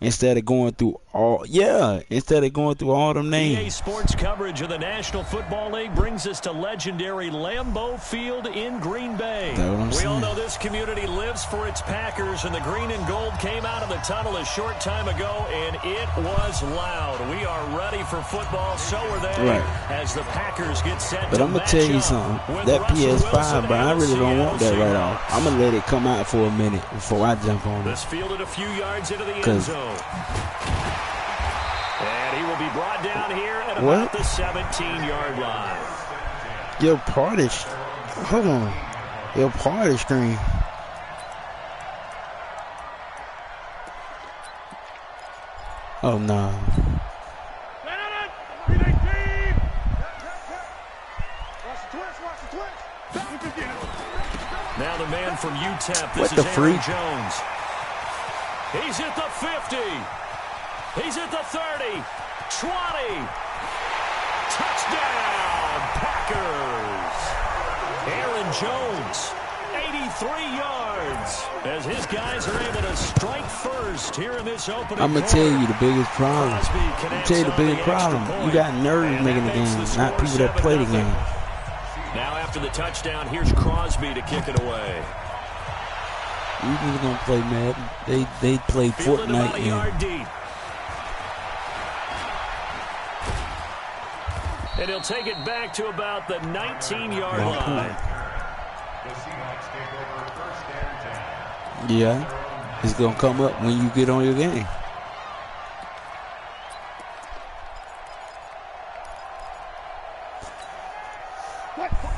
instead of going through all them names. EA Sports coverage of the National Football League brings us to legendary Lambeau Field in Green Bay. We all know this community lives for its Packers, and the green and gold came out of the tunnel a short time ago, and it was loud. We are ready for football, so are they, as the Packers get set. But I'm going to tell you something. That PS5, bro, I really don't want that right off. I'm going to let it come out for a minute before I jump on it. This fielded a few yards into the end zone. And he will be brought down here at about the 17-yard line. Your party, hold on. Your party screen. Oh, no. Now the man from UTEP, this is Aaron Jones. He's at the 50. He's at the 30. 20. Touchdown, Packers. Aaron Jones, 83 yards, as his guys are able to strike first here in this opening. I'm going to tell you the biggest problem. You got nerds making the game, not people that play the game. Now after the touchdown, here's Crosby to kick it away. You just gonna play Madden. They play Fortnite game. And he'll take it back to about the 19-yard line. Yeah, it's gonna come up when you get on your game.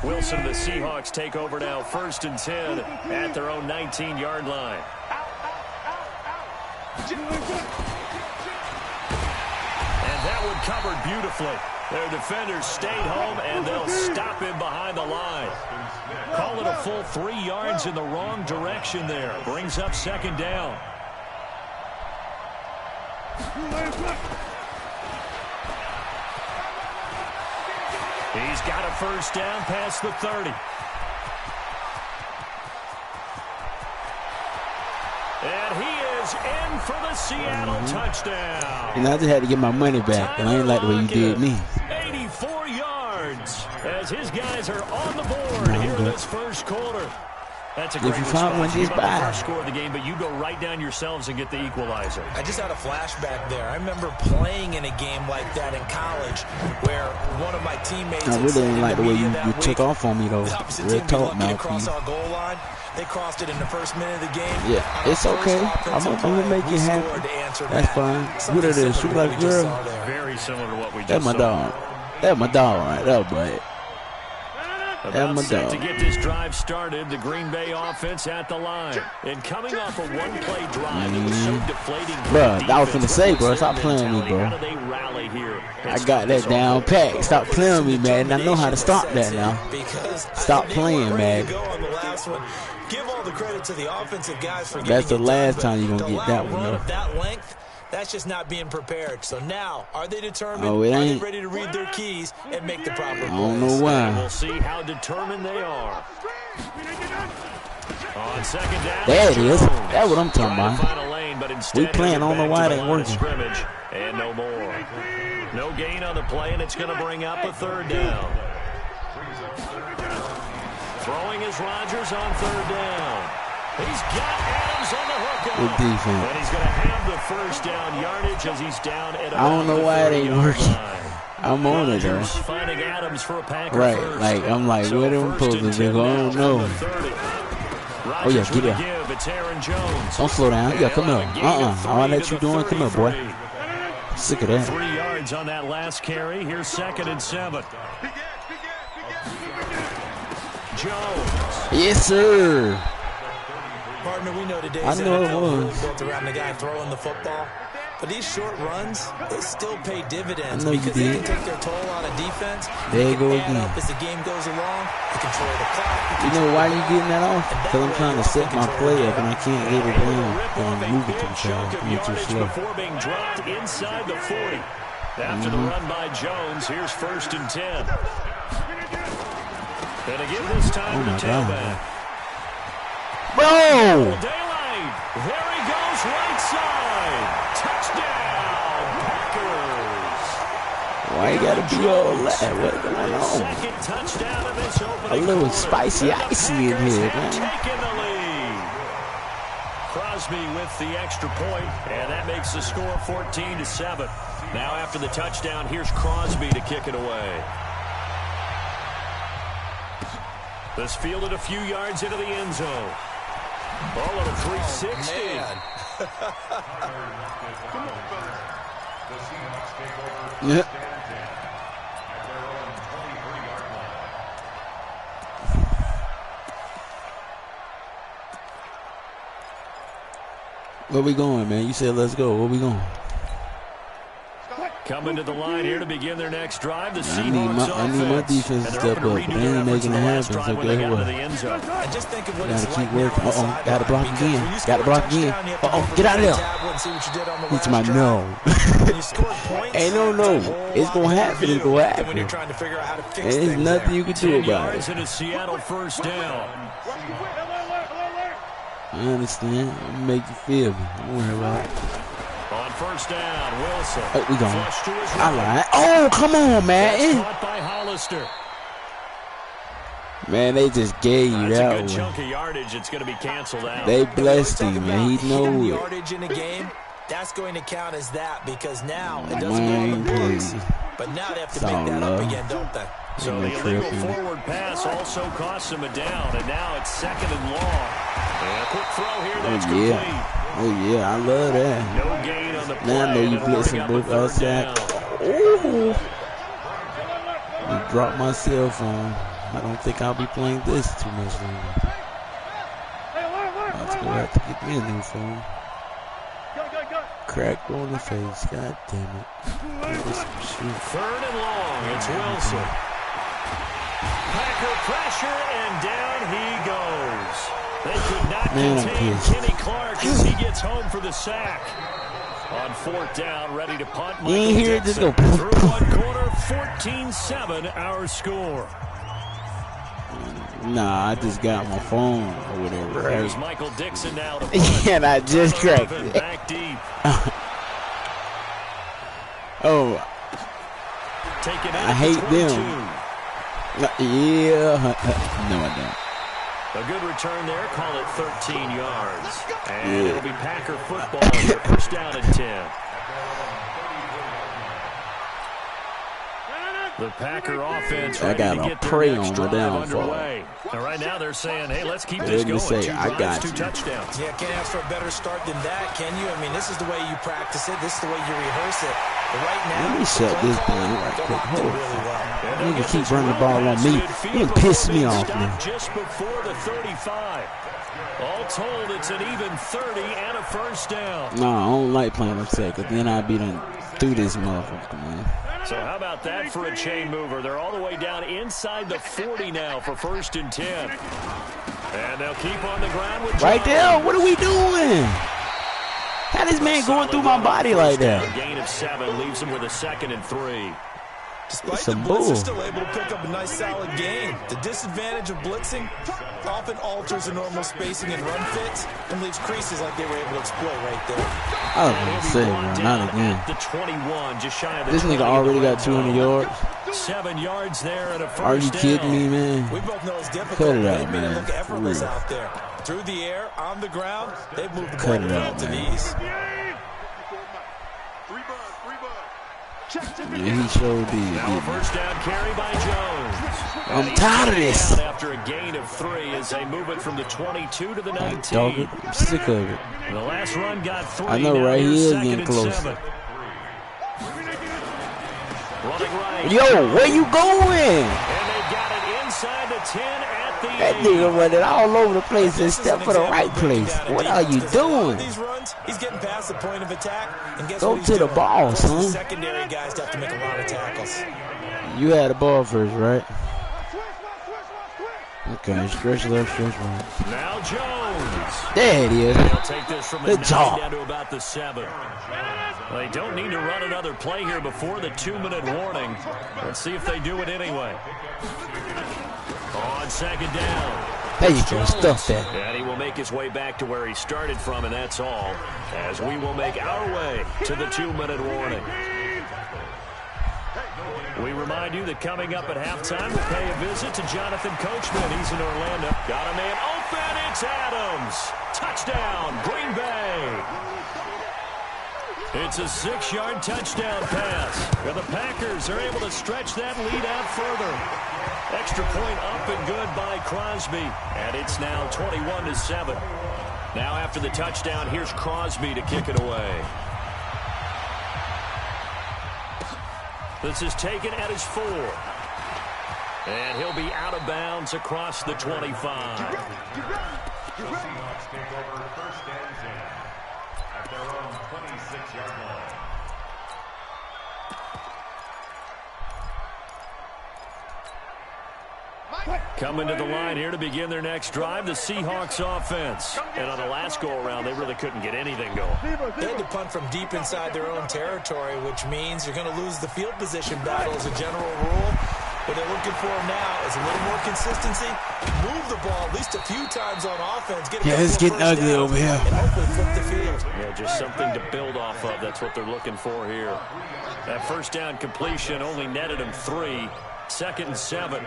Wilson, the Seahawks take over now, 1st and 10 at their own 19-yard line. And that one covered beautifully. Their defenders stayed home, and they'll stop him behind the line. Call it a full 3 yards in the wrong direction there. Brings up 2nd down. He's got a 1st down past the 30. And he is in for the Seattle touchdown. And I just had to get my money back, and I ain't like the way you did me. 84 yards as his guys are on the board here in this first quarter. That's a great response. You got the first score of the game, but you go right down yourselves and get the equalizer. I just had a flashback there. I remember playing in a game like that in college where one of my teammates... I really didn't like the way you took off on me, though. Real talk, man. Across our goal line. They crossed it in the first minute of the game. Yeah, it's okay. I'm going to make it happen. That's fine. What it is, shoot like a girl. Very similar to what we just That's my dog. That's my dog right there, buddy. About set to get this drive started, the Green Bay offense at the line. And coming off a one-play drive, it was so deflating. Bro, I was finna say, bro, stop playing with me, bro. I got that down pat. Stop playing with me, man. I know how to stop that now. Stop playing, man. Give all the credit to the offensive guys for that's the last time you're going to get that one, though. That length, that's just not being prepared. So now, are they determined? Oh, it ain't. Are they ready to read their keys and make the proper plays? I don't know why. We'll see how determined they are. On 2nd down. There it is. That's what I'm talking about. Lane, but we playing. I don't know why it ain't working. And no more. No gain on the play, and it's going to bring up a 3rd down. Throwing is Rodgers on 3rd down. He's got Adams on the hookup. Good defense. And he's going to have the 1st down yardage as he's down at I don't know why it ain't working. I'm on it, though. Finding Adams for a Packer right, first. Like, I'm like, so what am I supposed to do? I don't know. Oh, yeah, get out. Don't slow down. Yeah, come here. All that you doing, come here, boy. Sick of that. 3 yards on that last carry. Here's 2nd and 7. Jones. Yes, sir. Partner, we know today's I know it was built around the guy throwing the football. But these short runs, they still pay dividends. I know you because did. They can take their toll on a defense. There you go again. As the game goes along, they control the clock. You know why you getting that off? Because I'm trying to set my play up and I can't get it down because I'm moving too fast. I'm too slow. Before being dropped inside the 40. After the run by Jones, here's 1st and 10. And again this time to tailback. Bro! Daylight. There he goes right side. gotta be all that? What's going on? A little spicy icy in here, man. Crosby with the extra point, and that makes the score 14-7. Now after the touchdown, here's Crosby to kick it away. This fielded a few yards into the end zone. Ball at a 360. Yeah. Where we going, man? You said let's go. Where we going? Coming to the line here to begin their next drive. The I need my defense to step up, but they ain't making it happen. So guess what? Gotta keep working. Gotta block again. Gotta block again. Get out of there. It's my no. Ain't no. It's gonna happen. It's gonna happen. And there's nothing you can do about it. I understand. I'll make you feel me. Don't worry about it. On first down, Wilson. Oh, we gone. I lied. Oh, come on, man. Caught by Hollister. Man, they just gave you that one. That's a good chunk of yardage. It's going to be canceled out. They blessed him, man. He knows it. Yardage in a game, that's going to count as that because now it doesn't go on the books. But now they have to make that up again, don't they? So the illegal forward pass also costs him a down, and now it's 2nd and long. And a quick throw here. That's complete. Oh, yeah, I love that. No gain on the play. Now I know you blitzing both outside. Oh! I dropped my cell phone. I don't think I'll be playing this too much longer. I'm going to have to get me a new phone. Cracked on the face. God damn it. 3rd and long. It's Wilson. Packer pressure, and down he goes. They could not contain Kenny Clark as he gets home for the sack. On 4th down, ready to punt. You ain't hear it, just go. Through one quarter, 14-7 our score. Nah, I just got my phone or whatever. There's Michael Dixon now to punt. And I just cracked it. Back deep. Oh. I hate them. Yeah. No, I don't. A good return there. Call it 13 yards. And it'll be Packer football here. First down and 10. The Packer offense ready to get their next drive underway. And right now they're saying, hey, let's keep this going. 2 drives, 2 touchdowns. Yeah, can't ask for a better start than that, can you? I mean, this is the way you practice it. This is the way you rehearse it. But right now, let me shut this down right quick. Hold on. You can keep running the ball on me. You can piss me off, man. Just before the 35. All told, it's an even 30 and a first down. No, I don't like playing upset, because then I'd be done through this motherfucker, man. So how about that for a chain mover? They're all the way down inside the 40 now for 1st and 10. And they'll keep on the ground with Jones. Right there. What are we doing? How this man going through my body like that? A gain of 7 leaves him with a 2nd and 3. Despite the blitz, they're still able to pick up a nice solid gain. The disadvantage of blitzing often alters the normal spacing and run fits and leaves creases like they were able to exploit right there. I was going to say, man, not again. The 21, just shy of the this nigga already got 200 yards. 7 yards there and a first down. Are you kidding me, man? We both know it's difficult. Cut it out, man. Look effortless out there. Through the air, on the ground, they've moved the ball with relative ease. Yeah, he sure did. Now a first down carry by Jones. I'm tired of this. After a gain of 3 as they move it from the 22 to the 19. I'm sick of it. The last run got 3. I know, right? He is getting close. Yo, where you going? And they got it inside the 10 at the 8. That nigga running all over the place except for the right place. What are you doing? He's getting past the point of attack. And go to the ball, son. Secondary guys have to make a lot of tackles. You had the ball first, right? Okay, stretch left, stretch right. Now Jones. There it is. They'll take this from the 9 down to about the 7. Well, they don't need to run another play here before the 2-minute warning. Let's see if they do it anyway. On 2nd down. There you go, stuff that. And he will make his way back to where he started from, and that's all. As we will make our way to the 2-minute warning. We remind you that coming up at halftime, we'll pay a visit to Jonathan Coachman. He's in Orlando. Got a man open. It's Adams. Touchdown, Green Bay. It's a 6-yard touchdown pass. And the Packers are able to stretch that lead out further. Extra point up and good by Crosby. And it's now 21-7. Now after the touchdown, here's Crosby to kick it away. This is taken at his 4. And he'll be out of bounds across the 25. Seahawks take over first and 10 at their own 26-yard line. Coming to the line here to begin their next drive, the Seahawks offense. And on the last go-around, they really couldn't get anything going. They had to punt from deep inside their own territory, which means you're going to lose the field position battle as a general rule. What they're looking for now is a little more consistency. Move the ball at least a few times on offense. It's getting ugly over here. And hopefully flip the field. Yeah, just something to build off of. That's what they're looking for here. That first down completion only netted them 3. 2nd and 7.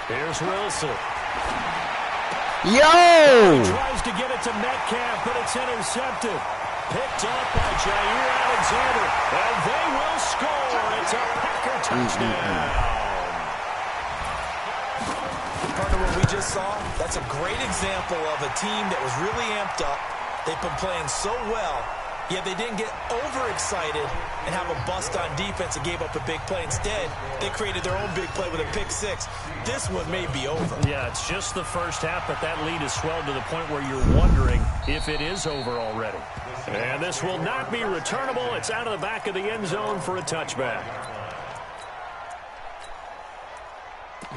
Here's Wilson. Yo! He tries to get it to Metcalf, but it's intercepted. Picked up by Jair Alexander, and they will score. It's a Packer touchdown. Part of what we just saw, that's a great example of a team that was really amped up. They've been playing so well, yet they didn't get overexcited and have a bust on defense and gave up a big play. Instead, they created their own big play with a pick 6. This one may be over. Yeah, it's just the first half, but that lead has swelled to the point where you're wondering if it is over already. And this will not be returnable. It's out of the back of the end zone for a touchback.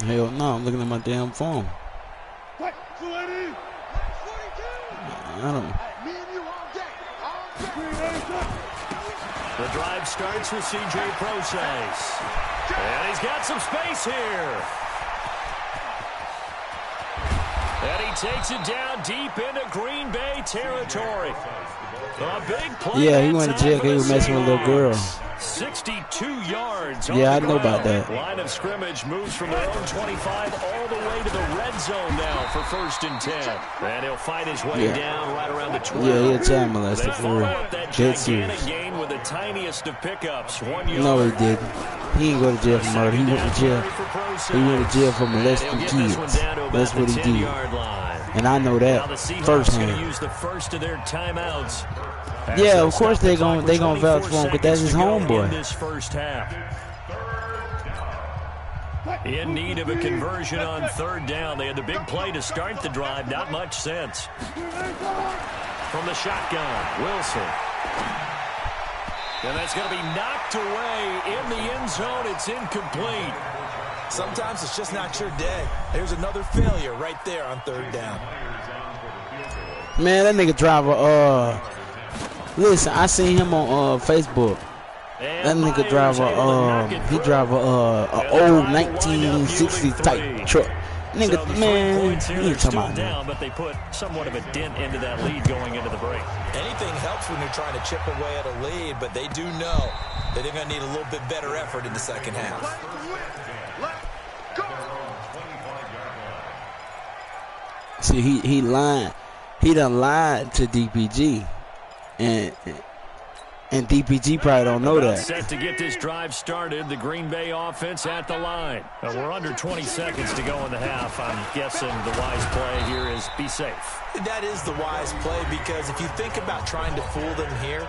Hell no, I'm looking at my damn phone. I don't. The drive starts with C.J. Prosise. And he's got some space here. And he takes it down deep into Green Bay territory. A big play. Yeah, he went to jail. He was messing with a little girl. 62 yards. Yeah, I know about that. Line of scrimmage moves from their own 25 all the way to the red zone now for 1st and 10. And he'll fight his way down right around the 12. Yeah, he'll child molester for real. That Dead serious. gain with the tiniest of pickups. 1 yard. No, he didn't. He didn't go to jail for murder. He went to jail. He went to jail for molesting kids. That's what he did. And I know that firsthand. Use the first of their timeouts. Yeah, of course they gonna vouch for him, but that's his homeboy. In this first half. In need of a conversion on 3rd down. They had the big play to start the drive. Not much sense. From the shotgun, Wilson. And that's going to be knocked away in the end zone. It's incomplete. Sometimes it's just not your day. There's another failure right there on 3rd down. Man, that nigga driver, listen, I seen him on Facebook. That nigga driver, he drive a old 1960s type truck. Nigga, man, he ain't talking about down, but they put somewhat of a dent into that lead going into the break. Anything helps when you're trying to chip away at a lead, but they do know that they're going to need a little bit better effort in the second half. See, he lied. He done lied to DPG, and DPG probably don't know that. Set to get this drive started, the Green Bay offense at the line. We're under 20 seconds to go in the half. I'm guessing the wise play here is be safe. That is the wise play, because if you think about trying to fool them here,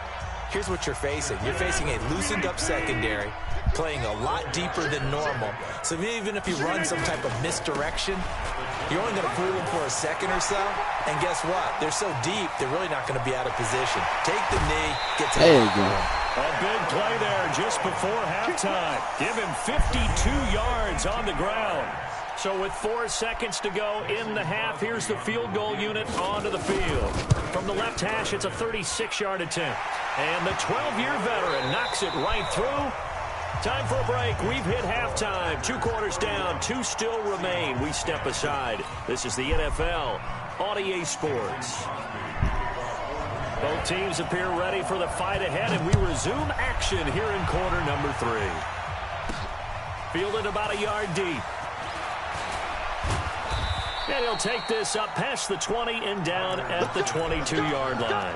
here's what you're facing. You're facing a loosened up secondary, playing a lot deeper than normal. So even if you run some type of misdirection, you're only going to fool them for a second or so. And guess what? They're so deep, they're really not going to be out of position. Take the knee, get to there you go. A big play there just before halftime. Give him 52 yards on the ground. So with 4 seconds to go in the half, here's the field goal unit onto the field. From the left hash, it's a 36-yard attempt. And the 12-year veteran knocks it right through. Time for a break. We've hit halftime. 2 quarters down. 2 still remain. We step aside. This is the NFL on EA Sports. Both teams appear ready for the fight ahead, and we resume action here in quarter number 3. Fielded about a yard deep. And he'll take this up past the 20 and down at the 22-yard line.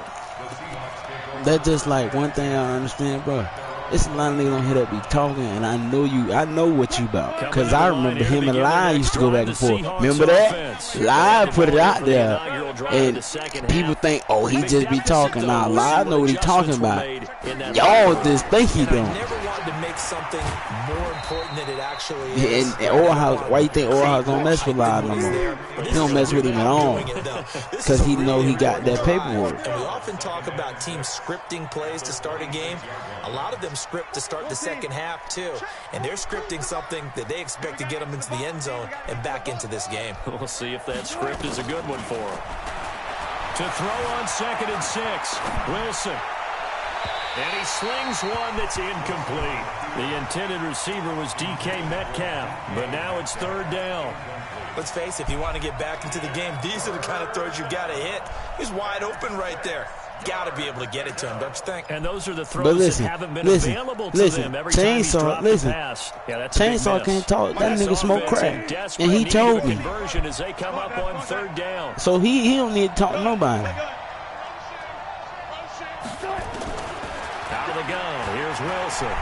That's just like one thing I understand, bro. It's a lot of niggas on here that be talking, and I know what you about. Because I remember him and Live used to go back and forth. Remember that? Live put it out there, and people think, oh, he just be talking. Nah, Live know what he talking about. Y'all just think he don't. To make something more important than it actually is. And Orehouse, why you think Orehouse don't mess with Live no more? He don't mess with him at all. Because he know he got that paperwork. And we often talk about teams scripting plays to start a game. A lot of them script to start the second half too. And they're scripting something that they expect to get them into the end zone and back into this game. We'll see if that script is a good one for them. To throw on 2nd and 6, Wilson. And he slings one that's incomplete. The intended receiver was DK Metcalf, but now it's 3rd down. Let's face it, if you want to get back into the game, these are the kind of throws you've got to hit. He's wide open right there. Got to be able to get it to him, don't you think? And those are the throws that haven't been available to them every time he's dropped the pass. Yeah, that's Chainsaw can't talk. That nigga smoke crack. And he told me. As they come up on 3rd down. So he don't need to talk to nobody. The gun. Here's Wilson.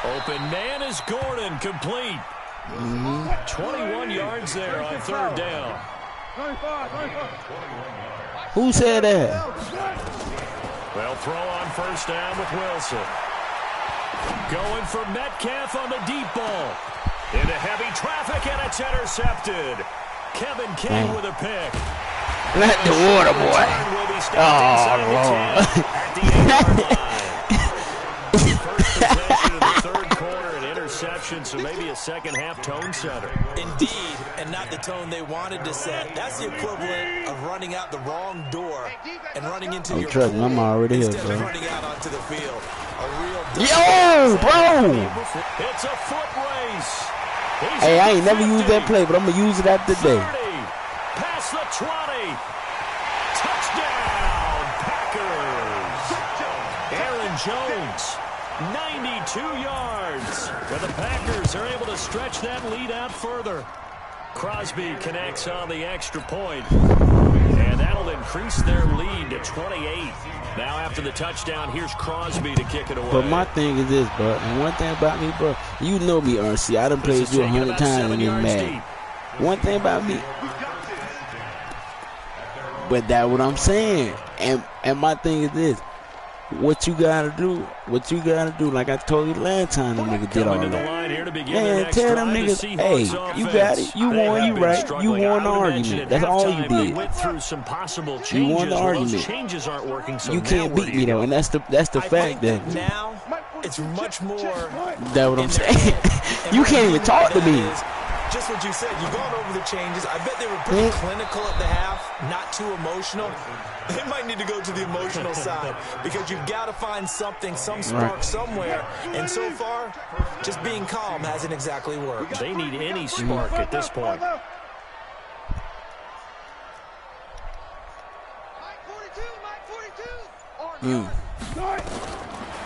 Open man is Gordon, complete. 21 yards there on 3rd down. Who said that? Well, throw on 1st down with Wilson. Going for Metcalf on the deep ball. Into heavy traffic, and it's intercepted. Kevin King with a pick. Not the water boy. Oh, Lord. First possession of the 3rd quarter, an interception, so maybe a second-half tone setter. Indeed, and not the tone they wanted to set. That's the equivalent of running out the wrong door and running into your trust me, I'm already here, instead bro. of running out onto the field. A real Yo, bro! It's a foot race. Hey, I ain't never used that play, but I'm going to use it after today. 30, past the 20. Touchdown, Packers. Aaron Jones, 92 yards. But the Packers are able to stretch that lead out further. Crosby connects on the extra point. And that'll increase their lead to 28. Now after the touchdown, here's Crosby to kick it away. But my thing is this, bro. And one thing about me, bro, you know me, RC. I done played you 100 times in this match. One thing about me. But that's what I'm saying. And my thing is this. What you gotta do, like I told you last time, the nigga did all that. Man, tell them niggas, hey, you got it, you won, you right, you won the argument. That's all you did. You won the argument. You can't beat me though, and that's the fact that. Now it's much more. That's what I'm saying. You can't even talk to me. Just what you said, you've gone over the changes. I bet they were pretty clinical at the half, not too emotional. They might need to go to the emotional side because you've got to find something, some spark somewhere. And so far, just being calm hasn't exactly worked. They need any spark at this point.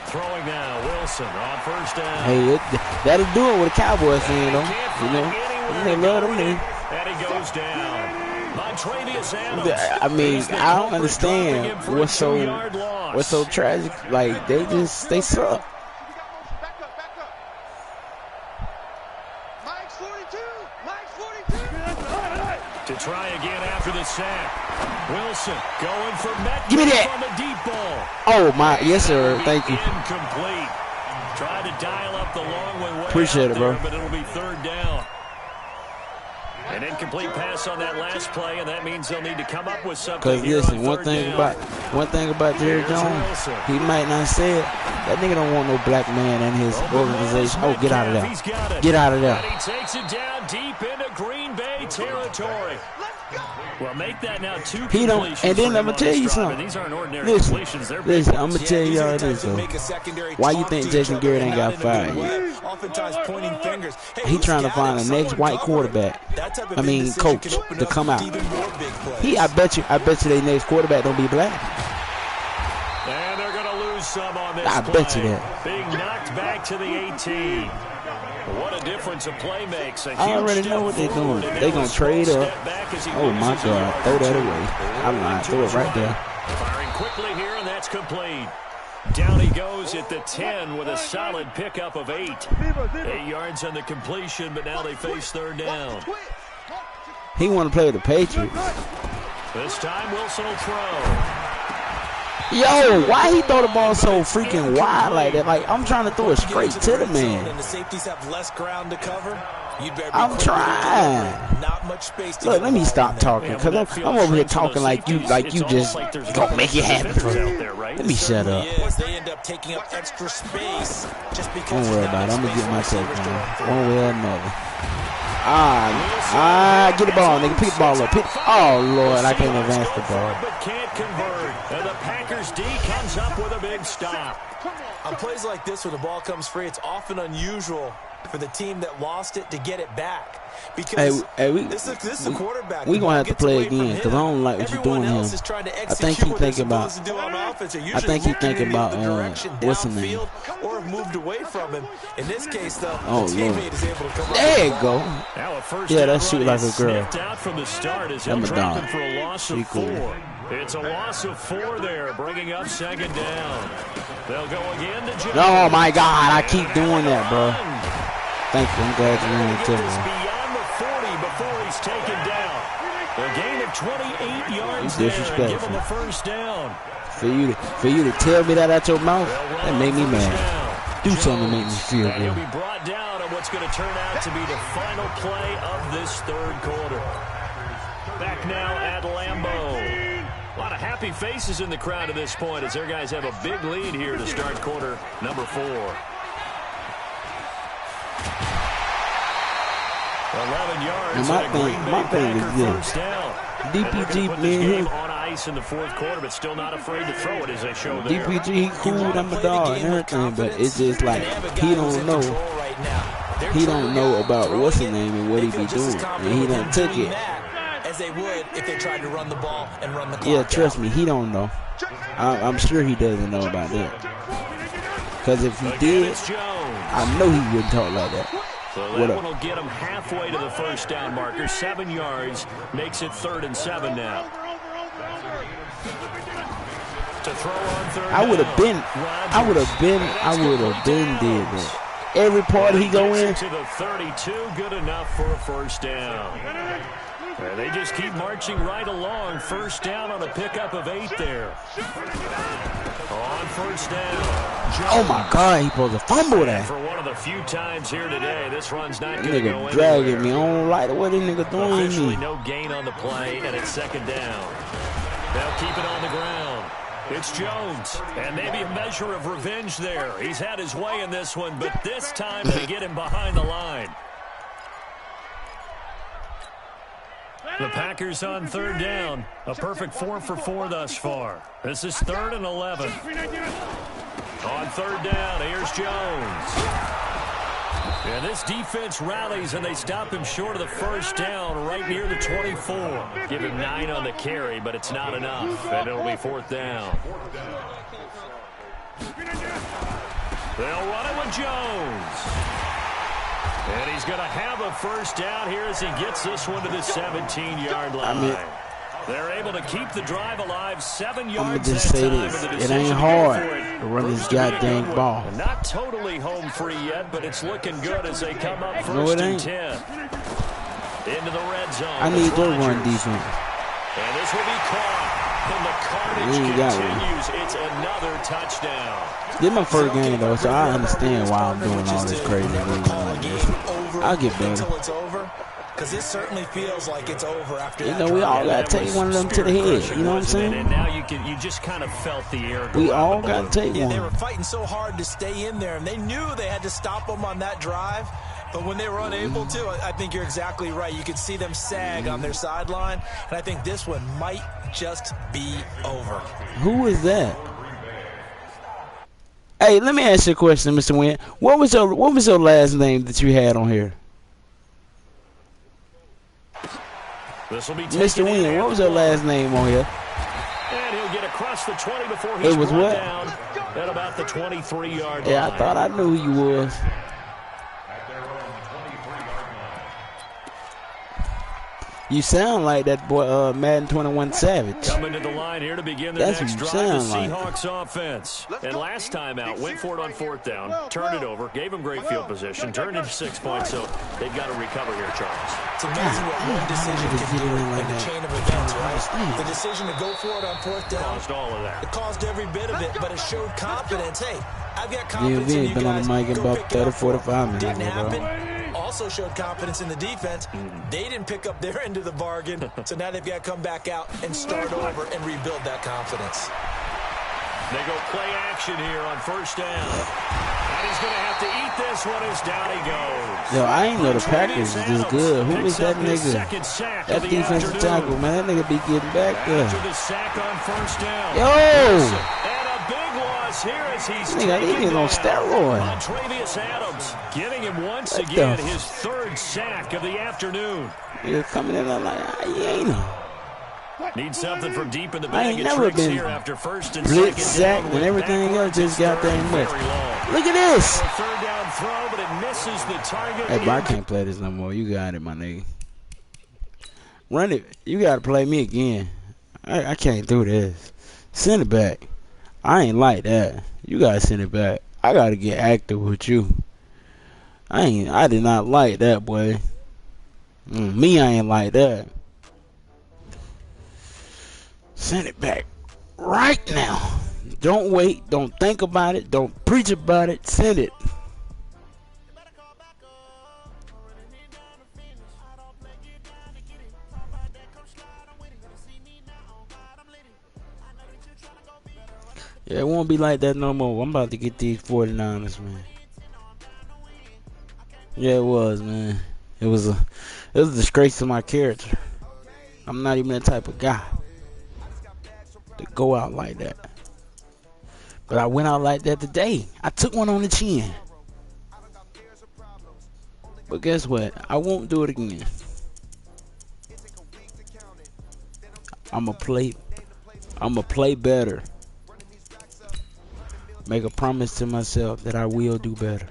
Throwing now, Wilson on 1st down. Hey, that'll do it with a Cowboys fan, though. You know, they love them. And he goes down. I mean, I don't understand what's so tragic. Like they suck. To try again after the sack. Wilson going for Metcalf. Give me that. On the deep ball. Oh my, yes sir, thank you. Incomplete. Try to dial up the long way. Appreciate it, bro. But it'll be 3rd down. An incomplete pass on that last play, and that means they'll need to come up with something. Because listen, one thing about Jerry Jones, he might not say it. That nigga don't want no black man in his organization. Oh, get out of there. Get out of there. And he takes it down deep into Green Bay territory. Well, make that now 2 he don't, and then I'm gonna tell you something. These aren't ordinary listen, I'm gonna tell y'all this though. Why you think Jason Garrett ain't got fired yet? He trying to find the next white quarterback. I mean, coach to come out. I bet you their next quarterback don't be black. And they're going to lose some on this I bet you that. Being knocked back to the 18. What a difference a play makes. I already know what they're doing. They're going to trade up. Oh, my God. Throw that away. I'm not. Throw it right there. Firing quickly here, and that's complete. Down he goes at the 10 with a solid pickup of 8. 8 yards on the completion, but now they face third down. He want to play with the Patriots. This time Wilson will throw. Yo, why he throw the ball so freaking wide like that? Like, I'm trying to throw it straight to the man. And the safeties have less ground to cover. I'm trying. Not much space to Look, let me stop talking, because I'm over here talking like you just gonna make it happen for me. Let me shut up. They end up taking up extra space just because. Don't worry about it. I'm gonna get my touchdown one way or another. Get the ball, nigga. Pick the ball up. Oh, Lord, I can't advance the ball. But can't convert. And the Packers D comes up with a big stop. On plays like this, when the ball comes free, it's often unusual for the team that lost it to get it back. Because this is a quarterback. We're going to have to play again, because I don't like what you're doing here. I think he's thinking about, what's his name? Or have moved away from him. In this case, though, oh, the teammate is able to come there you go. Yeah, that shoot like a girl. Out from the start as I'm a dog. For a loss of 4. It's a loss of 4 there, bringing up second down. They'll go again to Jones. Oh, my God, I keep doing that, bro. Thank you. I'm glad you ran into me. Beyond the 40 before he's taken down. A gain of 28 yards there. Give him a first down. For you to tell me that out your mouth, that made me mad. Do something to make me feel good. He'll be brought down on what's going to turn out to be the final play of this third quarter. Back now at Lambeau. A lot of happy faces in the crowd at this point as their guys have a big lead here to start quarter number 4. 11 yards. My thing is this. DPG being here on ice in the fourth quarter, but still not afraid to throw it as they show there. DPG, he cool, I'm a dog and everything, but it's just like he don't know. He don't know about what's his name and what he be doing, and he done took it. As they would if they tried to run the ball and run the clock. Yeah, trust me, he don't know. I'm sure he doesn't know about that. Because if he did, I know he wouldn't talk like that. So that one will get him halfway to the first down marker. 7 yards makes it 3rd and 7 now. To throw on third I would have been did that. Every part he go in. To the 32, good enough for a first down. And they just keep marching right along. First down on a pickup of 8 there. On first down. Oh my God, he supposed to fumble that. For one of the few times here today, this run's not that going to go nigga dragging me. I don't like the way this nigga doing Officially me. no gain on the play, and it's second down. They'll keep it on the ground. It's Jones, and maybe a measure of revenge there. He's had his way in this one, but this time they get him behind the line. The Packers on third down. A perfect 4 for 4 thus far. This is 3rd and 11. On third down, here's Jones. And this defense rallies, and they stop him short of the first down right near the 24. Give him 9 on the carry, but it's not enough, and it'll be 4th down. They'll run it with Jones. And he's going to have a first down here as he gets this one to the 17-yard line. They're able to keep the drive alive. 7 yards. I'm going to just say this. It ain't hard to run this goddamn ball. Not totally home free yet, but it's looking good as they come up first and 10. Into the red zone. I need to run defense. And this will be caught. And the carnage continues. It's another touchdown. This is my first game, though, so I understand why I'm doing all this crazy moving like this. I'll get better. Because it certainly feels like it's over after that. You know, we all got to take one of them to the head. You know what I'm saying? And now you just kind of felt the air go. We all got to take one. They were fighting so hard to stay in there, and they knew they had to stop them on that drive. But when they were unable to, I think you're exactly right. You could see them sag on their sideline, and I think this one might just be over. Who is that? Hey, let me ask you a question, Mr. Wynn. What was your last name that you had on here? Mr. Win, what was your last name on here? And he'll get across the 20 before he's brought down at about the 23-yard line. Yeah, I thought I knew who you was. You sound like that boy, Madden 21 Savage. Coming to the line here to begin the next drive, the Seahawks offense. And last time out, went for it on 4th down, turned it over, gave him great field position, turned into 6 points, so they've got to recover here, Charles. It's amazing what one decision can do in the chain of events, right? The decision to go for it on 4th down caused all of that. It caused every bit of it, but it showed confidence. Hey, I've got confidence in you been guys. On the mic about 30, 45 minutes. Didn't happen. Also showed confidence in the defense. They didn't pick up their end of the bargain, so now they've got to come back out and start over and rebuild that confidence. They go play action here on 1st down. And he's going to have to eat this one as down he goes. Yo, I ain't know the Packers is this good. Who is that nigga? That defensive tackle, man. That nigga be getting back there. After the sack on 1st down. Yo! Here as he's taking on steroids. Travius Adams giving him once again his 3rd sack of the afternoon. You're coming in like, you ain't no. Need something from deep in the bag. I ain't never been here after 1st and blitz, 2nd sack, and everything else just got that much. Look at this. 3rd down throw, but it misses the target. Hey, but I can't play this no more. You got it, my nigga. Run it. You got to play me again. I can't do this. Send it back. I ain't like that. You gotta send it back. I gotta get active with you. I did not like that, boy. Me, I ain't like that. Send it back right now. Don't wait. Don't think about it. Don't preach about it. Send it. Yeah, it won't be like that no more. I'm about to get these 49ers, man. Yeah, it was, man. It was a disgrace to my character. I'm not even that type of guy to go out like that. But I went out like that today. I took one on the chin. But guess what? I won't do it again. I'ma play better. Make a promise to myself that I will do better.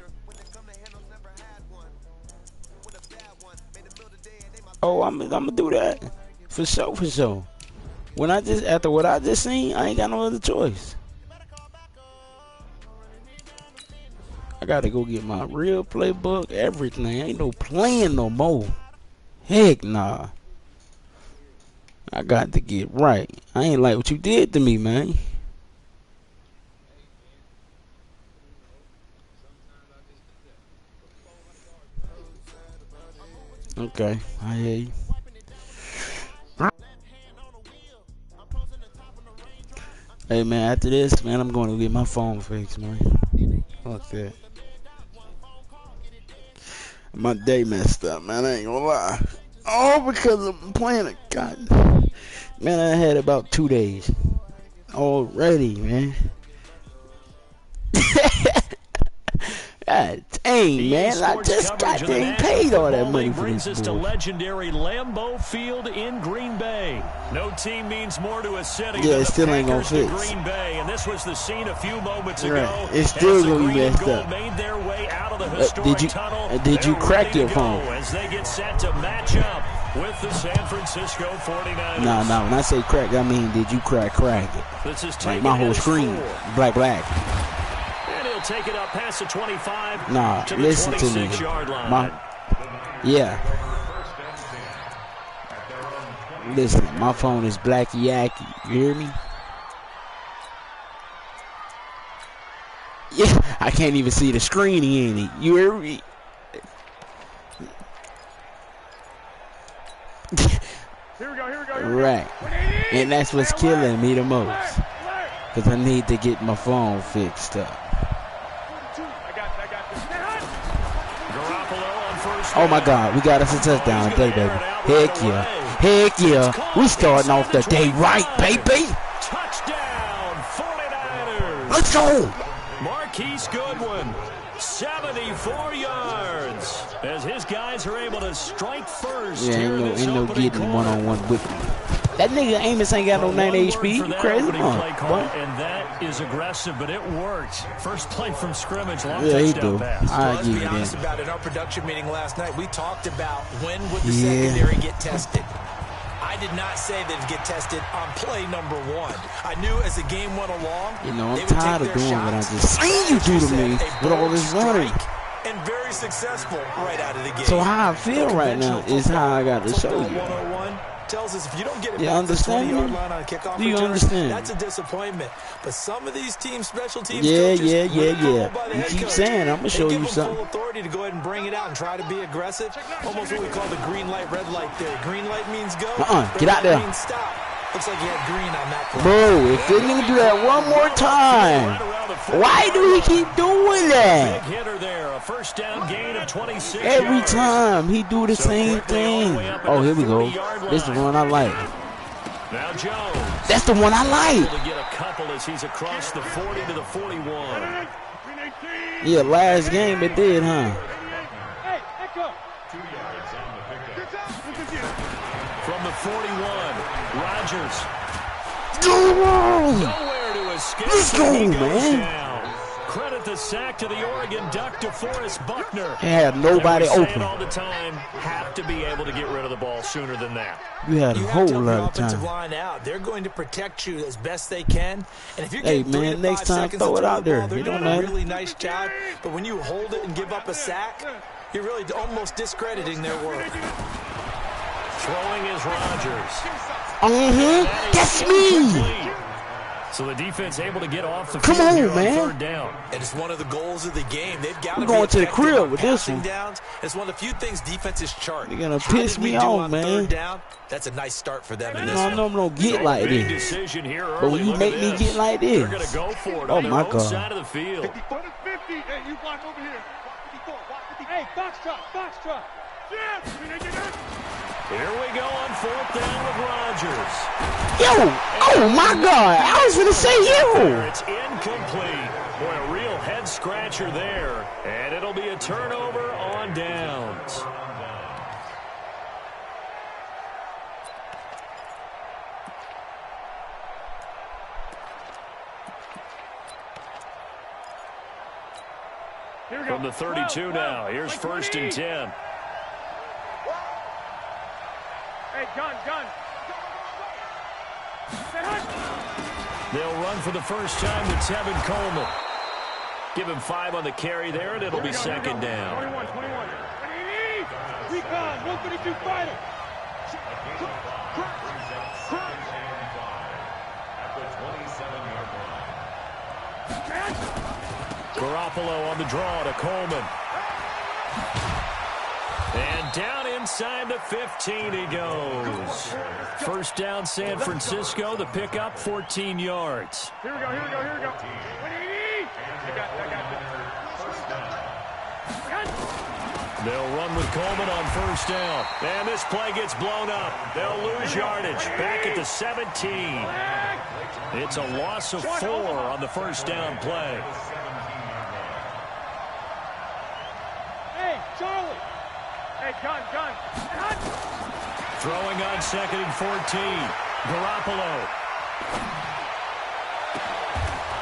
Oh, I'm gonna do that for sure, for sure. After what I just seen, I ain't got no other choice. I gotta go get my real playbook, everything. Ain't no playing no more. Heck nah. I got to get right. I ain't like what you did to me, man. Okay, I hear you. Hey man, after this, man, I'm going to get my phone fixed, man. Fuck that. My day messed up, man. I ain't gonna lie. All because I'm playing a god. Man, I had about 2 days already, man. God dang, man, I just got paid all that money for this. Brings us to legendary Lambeau Field in Green Bay. No team means more to a city than it still ain't gonna fit. fix. Green Bay, and this was the scene a few moments ago. Right. It's still gonna be messed up. Made their way out of the historic tunnel. Did you crack your phone? As they get set to match up with the San Francisco 49ers. No, when I say crack, I mean did you crack it? This is like my whole screen, black. Take it up past the 25. Nah, to the listen to me. Listen, my phone is black yacky. You hear me? Yeah, I can't even see the screen in it. You hear me? Here we go. Right. And that's what's killing me the most. Because I need to get my phone fixed up. Oh my God, we got us a touchdown today, baby. Heck yeah. We starting off the day right, baby. Touchdown, 49ers. Let's go. Marquise Goodwin, 74 yards. as his guys are able to strike first. Yeah, ain't no getting one-on-one with him. That nigga Amos ain't got no 98 speed. You crazy, and that is aggressive, but it worked. First play from scrimmage, long yeah, touchdown pass. Let's be honest about it. In our production meeting last night, we talked about when would the secondary get tested. I did not say they'd get tested on play number 1. I knew as the game went along, I'm tired of doing what I just seen you do to me with all this running. And very successful right out of the gate. So how I feel right now is how I got to show you. 101 tells us if you don't get it back to the 20-yard line on kickoff do you return, understand? That's a disappointment. But some of these teams, special teams coaches, coaches, you keep saying, I'm going to show you something. Full authority to go ahead and bring it out and try to be aggressive. Almost what we call the green light, red light theory. Green light means go. Get out there. Means stop. Looks like you had green on that play. Bro, if they nigga do that one more time, why do he keep doing that? Big hitter there, a first down gain of 26 Every yards. time he do the same thing. Oh, here we go. This is the one I like. Now Jones. That's the one I like. To get a couple as he's across the 40 to the 41. Yeah, last game it did, huh? From the 41, Rodgers. Nowhere to escape. Let's go, man. Down. Credit the sack to the Oregon Duck, DeForest Buckner. He had nobody open. All the time, have to be able to get rid of the ball sooner than that. You had a whole lot of time. Line out. They're going to protect you as best they can. And if you're hey man, next time throw it out there. They're doing a really nice job. But when you hold it and give up a sack, you're really almost discrediting their work. Throwing is Rodgers. That's me. So the defense able to get off the field. Come on, man. Third down. And it's one of the goals of the game. They've got to going to the crib with this one. Downs. It's one of the few things defenses chart. You're going to piss me off, man. Third down? That's a nice start for them in this one. No, don't get like this. But when you make me get like this, oh my God. Side of the field. 54 to 50. Hey, you block over here. Block 54. Hey, box truck. Here we go on fourth down with Rodgers. Oh my God, I was gonna say It's incomplete. Boy, a real head scratcher there. And it'll be a turnover on downs. From the 32 now, here's first and 10. Hey, gun. They'll run for the first time with Tevin Coleman. Give him 5 on the carry there, and it'll be second down. 21. Recon, 132 fighter. Garoppolo on the draw to Coleman. And down inside the 15 he goes. First down San Francisco, the pickup 14 yards. Here we go. 180. They'll run with Coleman on first down. And this play gets blown up. They'll lose yardage. Back at the 17. It's a loss of 4 on the first down play. Hey, Charlie. Hey, gun. Throwing on second and 14. Garoppolo.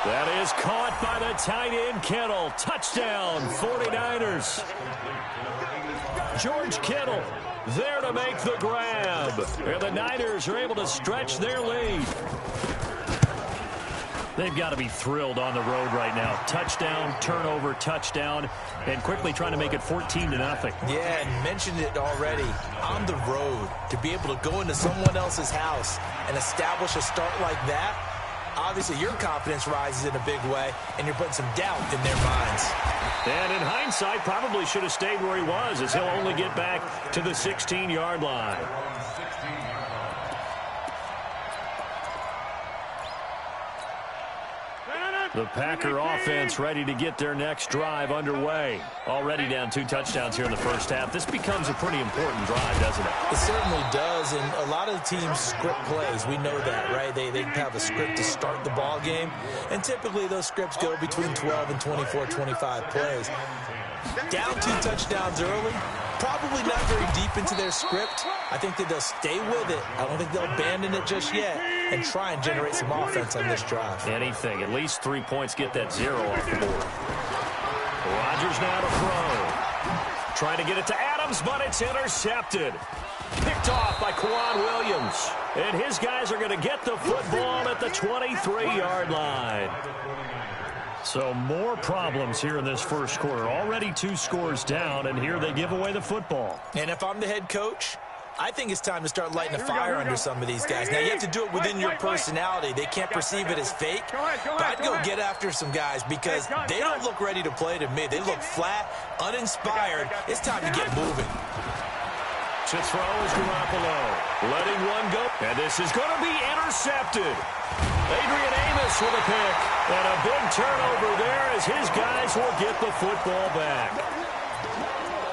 That is caught by the tight end Kittle. Touchdown, 49ers. George Kittle there to make the grab. And the Niners are able to stretch their lead. They've got to be thrilled on the road right now. Touchdown, turnover, touchdown, and quickly trying to make it 14-0. Yeah, and mentioned it already. On the road, to be able to go into someone else's house and establish a start like that, obviously your confidence rises in a big way, and you're putting some doubt in their minds. And in hindsight, probably should have stayed where he was, as he'll only get back to the 16-yard line. The Packer offense ready to get their next drive underway. Already down 2 touchdowns here in the first half. This becomes a pretty important drive, doesn't it? It certainly does, and a lot of the teams script plays. We know that, right? They have a script to start the ball game, and typically those scripts go between 12 and 24, 25 plays. Down 2 touchdowns early. Probably not very deep into their script. I think that they'll stay with it. I don't think they'll abandon it just yet and try and generate some offense on this drive. Anything. At least 3 points get that 0 off the board. Rodgers now to throw. Trying to get it to Adams, but it's intercepted. Picked off by Kwan Williams. And his guys are going to get the football at the 23-yard line. So more problems here in this first quarter. Already 2 scores down, and here they give away the football. And if I'm the head coach, I think it's time to start lighting a fire under some of these guys. Now, you have to do it within your personality. They can't perceive it as fake. But I'd go get after some guys because they don't look ready to play to me. They look flat, uninspired. It's time to get moving. To throw is Garoppolo. Letting one go. And this is going to be intercepted. Adrian Amos with a pick. And a big turnover there as his guys will get the football back.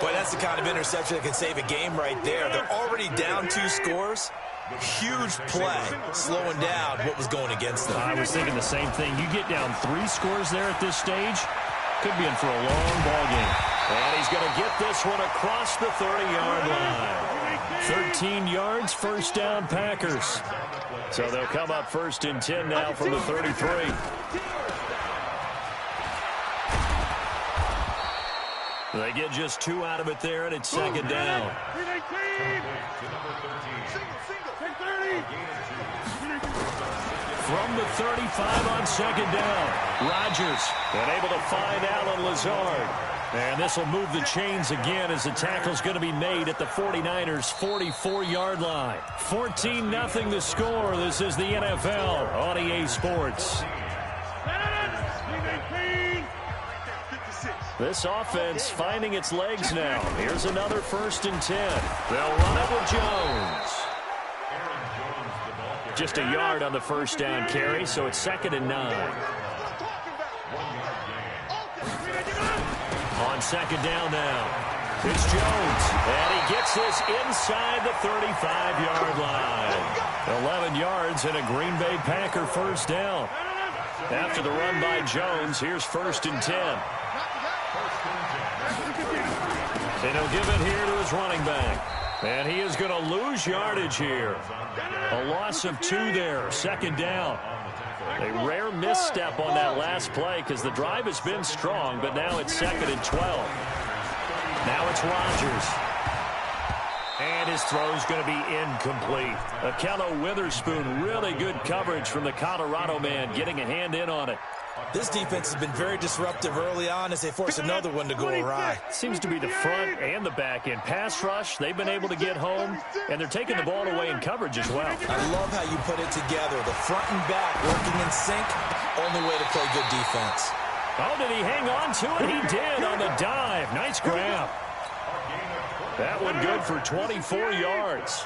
Boy, that's the kind of interception that can save a game right there. They're already down 2 scores. Huge play, slowing down what was going against them. I was thinking the same thing. You get down 3 scores there at this stage, could be in for a long ball game. And he's going to get this one across the 30-yard line. 13 yards, first down Packers. So they'll come up 1st and 10 now from the 33. They get just 2 out of it there, and it's 2nd down. From the 35 on 2nd down, Rodgers and able to find Allen Lazard. And this will move the chains again as the tackle's going to be made at the 49ers' 44-yard line. 14-0 the score. This is the NFL on EA Sports. This offense finding its legs now. Here's another 1st and 10. They'll run it with Jones. Just a yard on the first down carry, so it's 2nd and 9. On 2nd down now, it's Jones, and he gets this inside the 35-yard line. 11 yards and a Green Bay Packer first down. After the run by Jones, here's 1st and 10. And he'll give it here to his running back. And he is going to lose yardage here. A loss of 2 there, 2nd down. A rare misstep on that last play because the drive has been strong, but now it's 2nd and 12. Now it's Rodgers. And his throw's going to be incomplete. Akello Witherspoon, really good coverage from the Colorado man, getting a hand in on it. This defense has been very disruptive early on as they force another one to go awry. Seems to be the front and the back end. Pass rush, they've been able to get home, and they're taking the ball away in coverage as well. I love how you put it together. The front and back working in sync, only way to play good defense. Oh, did he hang on to it? He did on the dive. Nice grab. That one good for 24 yards.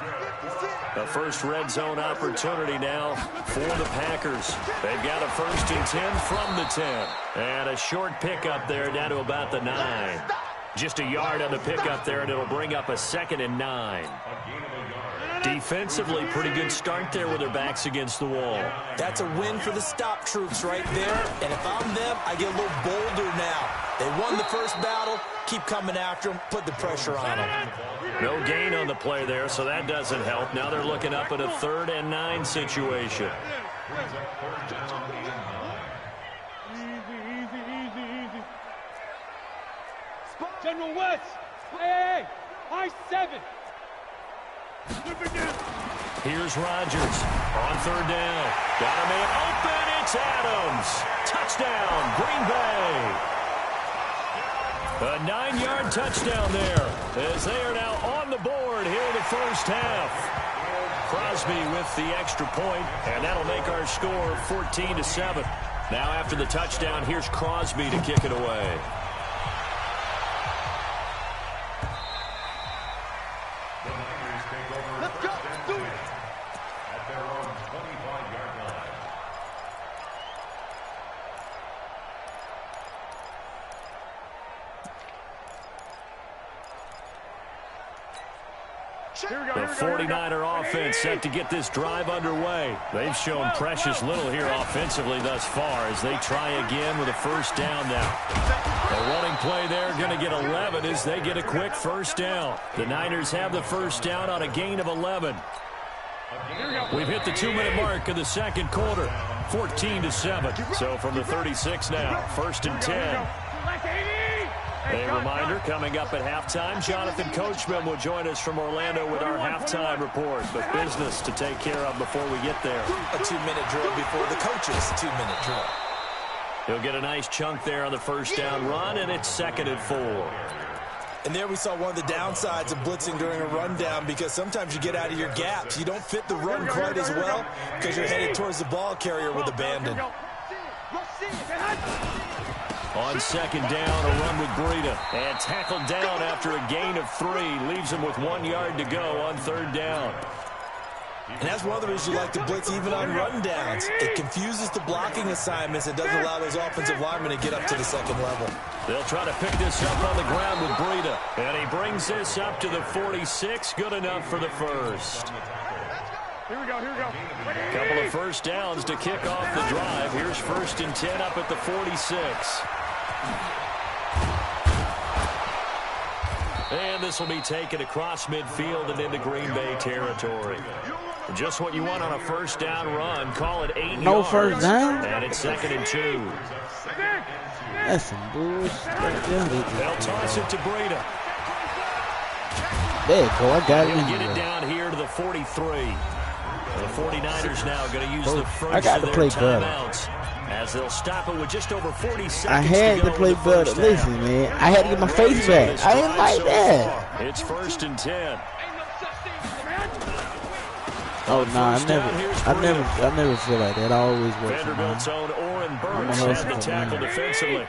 The first red zone opportunity now for the Packers. They've got a 1st and 10 from the 10. And a short pickup there down to about the 9. Just a yard on the pickup there, and it'll bring up a 2nd and 9. Defensively, pretty good start there with their backs against the wall. That's a win for the stop troops right there. And if I'm them, I get a little bolder now. They won the first battle. Keep coming after them. Put the pressure on them. No gain on the play there, so that doesn't help. Now they're looking up at a 3rd and 9 situation. Easy. General West. Hey, I-7. Here's Rodgers on 3rd down. Got a man open. It's Adams. Touchdown, Green Bay. A 9-yard touchdown there as they are now on the board here in the first half. Crosby with the extra point, and that'll make our score 14-7. Now after the touchdown, here's Crosby to kick it away. The 49er offense set to get this drive underway. They've shown precious little here offensively thus far as they try again with a first down now. A running play there, going to get 11 as they get a quick first down. The Niners have the first down on a gain of 11. We've hit the 2-minute mark of the second quarter, 14-7. So from the 36 now, 1st and 10. A reminder, coming up at halftime, Jonathan Coachman will join us from Orlando with our halftime report. But business to take care of before we get there. A 2-minute drill before the coach's 2-minute drill. He'll get a nice chunk there on the first down run, and it's 2nd and 4. And there we saw one of the downsides of blitzing during a rundown, because sometimes you get out of your gaps. You don't fit the run quite as well because you're headed towards the ball carrier with abandon. On 2nd down, a run with Breida. And tackled down after a gain of 3. Leaves him with 1 yard to go on 3rd down. And that's one of the reasons you like to blitz even on rundowns. It confuses the blocking assignments. It doesn't allow those offensive linemen to get up to the second level. They'll try to pick this up on the ground with Breida. And he brings this up to the 46. Good enough for the first. Here we go. Couple of first downs to kick off the drive. Here's 1st and 10 up at the 46. And this will be taken across midfield and into Green Bay territory. Just what you want on a first down run. Call it 8 yards. No first down? And it's 2nd and 2. That's some bullshit. They'll toss it to Breida. There you go. I got it. He'll get it down here to the 43. The 49ers now going to use the first I got of to their play timeouts as they'll stop it with just over 40 seconds I had to play better. Listen, man. I had to get my face back. I ain't like that. It's 1st and 10. Oh, no, I never feel like that. I always work. Vanderbilt's own Oren Burks had the tackle defensively.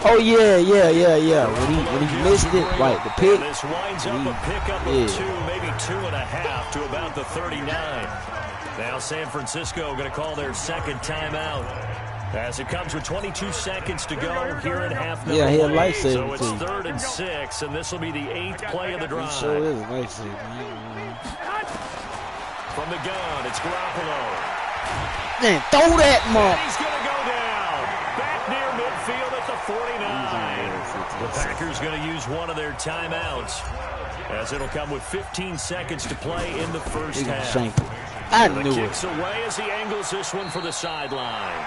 Oh, yeah. When he missed it, right, the pick. This winds up a pickup of 2, maybe 2.5 to about the 39. Now San Francisco going to call their 2nd timeout as it comes with 22 seconds to go here in half number 1. Yeah, he a lifesaver. So it's 3rd and 6, and this will be the 8th play of the drive. He sure is a lifesaver. From the gun, it's Garoppolo. Man, throw that mark. He's going to go down. Back near midfield at the 49. The Packers going to use one of their timeouts as it'll come with 15 seconds to play in the first half. I knew it. Kicks away as he angles this one for the sideline.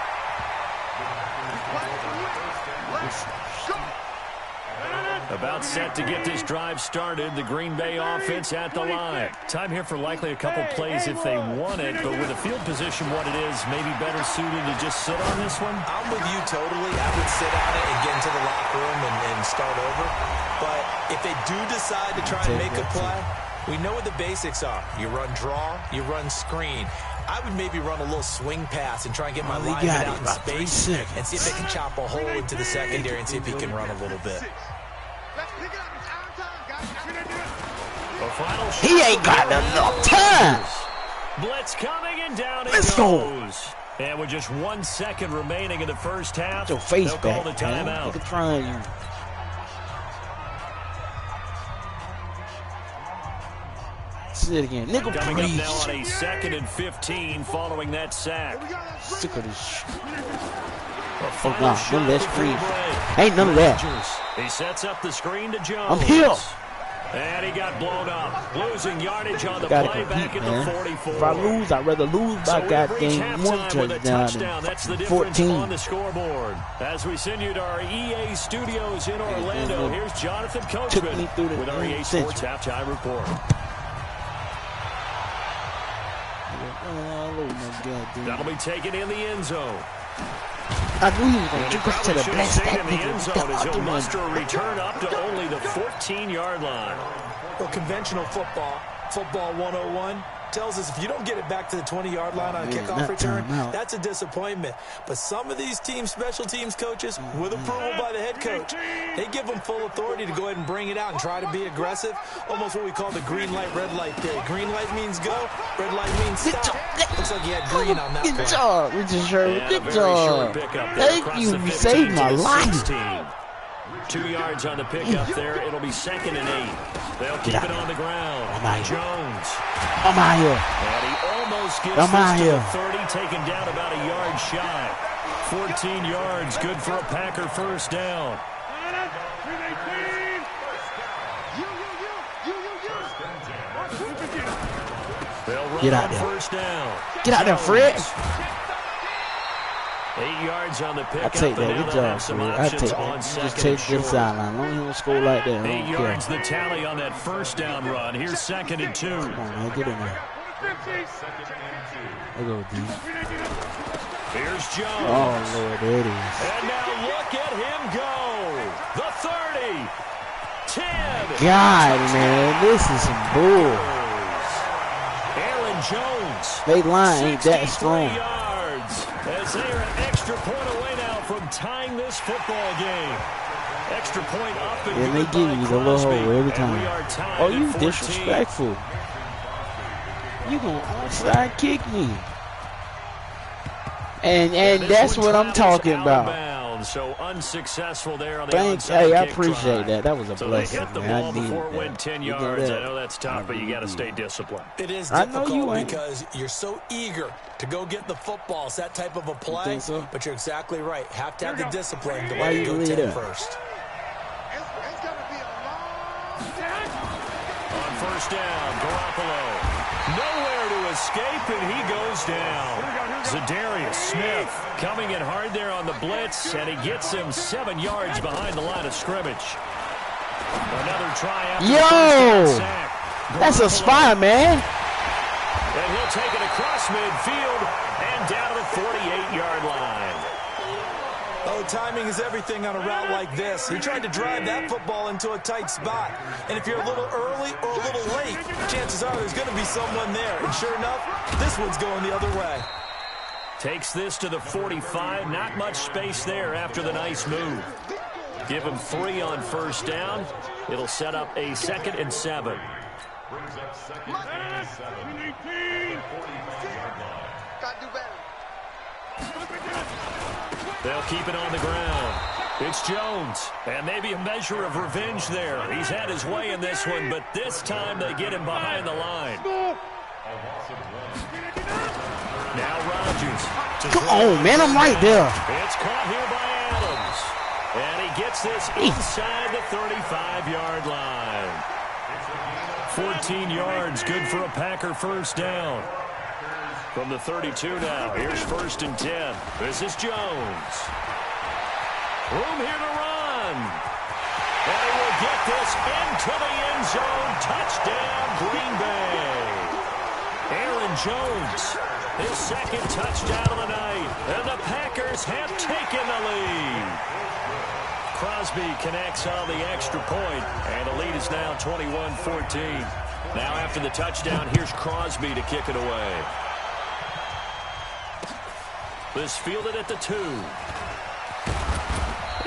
About set to get this drive started. The Green Bay offense at the line. Time here for likely a couple plays if they want it, but with the field position what it is, maybe better suited to just sit on this one? I'm with you totally. I would sit on it and get into the locker room and start over. But if they do decide to try and make a play, we know what the basics are. You run draw, you run screen. I would maybe run a little swing pass and try and get my lineman out in space and see if they can chop a hole into the secondary and see if he can run a little bit. He ain't got enough time. Blitz coming and down it Let's goes. And with just 1 second remaining in the first half, your face they'll back, call the timeout. Look at trying you. Say it again. Nigga, coming please. up now on a 2nd and 15 following that sack. Sick of this shit. Oh, no, none of that screen. Ain't none of that. He sets up the screen to Jones. I'm here. And he got blown up. Losing yardage on the play back at the 44. If I lose, I'd rather lose by goddamn 1 touchdown That's the than difference 14. on the scoreboard. As we send you to our EA studios in Orlando, here's Jonathan Coachman with our EA Sports Halftime Report. That'll be taken in the end zone. I knew he was going to take us to the blast that in the end zone as he'll muster a return up to only the 14-yard line. Well, conventional football 101, tells us if you don't get it back to the 20-yard line on a kickoff return, that's a disappointment. But some of these team special teams coaches, with approval by the head coach, they give them full authority to go ahead and bring it out and try to be aggressive. Almost what we call the green light, red light theory. Green light means go, red light means stop. Looks like you had green on that play. Good job, Richard Sherman. Good job. Thank you. You saved my life. 2 yards on the pickup there. It'll be 2nd and 8. They'll keep it on the ground. Jones. I'm out here. And he almost gets this to the 30, taken down about a yard shy. 14 yards, good for a Packer first down. Get out there. First down. Get out there, Fred. 8 yards on the pickup. I take that. Good job, Fred. I take that. Just take this sideline. Long as you don't score like that. 8 yards the tally on that first down run. Here's 2nd and 2. Come on, man. Get in there. There go, D. Here's Jones. Oh, Lord. There it is. And now look at him go. The 30. 10. God, man. This is some bull. Aaron Jones. They line ain't that strong. Yards as they are an extra point away now from tying this football game. Extra point up and they give you the little hole every time. Oh, you disrespectful. You gonna onside kick me. And that's what I'm talking about. So unsuccessful there on the Thanks. Hey, I appreciate that. That was a blessing, hit the man. ball I needed before it that. went 10 yards. I know that's tough, but you got to stay disciplined. It is I know you difficult ain't. because you're so eager to go get the football. It's that type of a play, so? but you're exactly right. Have to have the discipline to Why let you it go lead 10 up? first. It's going to be a long time. On first down, Garoppolo. Nowhere to escape, and he goes down. Za'Darius Smith coming in hard there on the blitz, and he gets him 7 yards behind the line of scrimmage. Another try after the first down sack. That's a spy, man. And he'll take it across midfield and down to the 48-yard line. Oh, timing is everything on a route like this. He tried to drive that football into a tight spot. And if you're a little early or a little late, chances are there's going to be someone there. And sure enough, this one's going the other way. Takes this to the 45. Not much space there after the nice move. Give him 3 on first down. It'll set up a 2nd and 7. Brings up 2nd and 7. Got to do better. They'll keep it on the ground. It's Jones, and maybe a measure of revenge there. He's had his way in this one, but this time they get him behind the line. Now Rodgers. Come on, man. I'm right there. It's caught here by Adams. And he gets this inside the 35-yard line. 14 yards, good for a Packer first down. From the 32 now, here's 1st and 10. This is Jones. Room here to run. And he will get this into the end zone. Touchdown, Green Bay. Aaron Jones, his 2nd touchdown of the night. And the Packers have taken the lead. Crosby connects on the extra point, and the lead is now 21-14. Now after the touchdown, here's Crosby to kick it away. This fielded at the 2.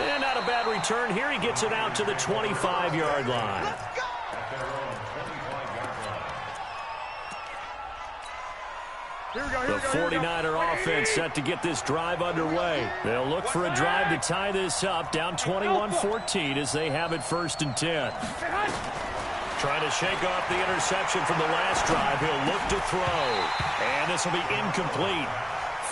And not a bad return. Here he gets it out to the 25-yard line. The 49er offense set to get this drive underway. They'll look for a drive to tie this up, down 21-14 as they have it 1st and 10. Trying to shake off the interception from the last drive. He'll look to throw. And this will be incomplete.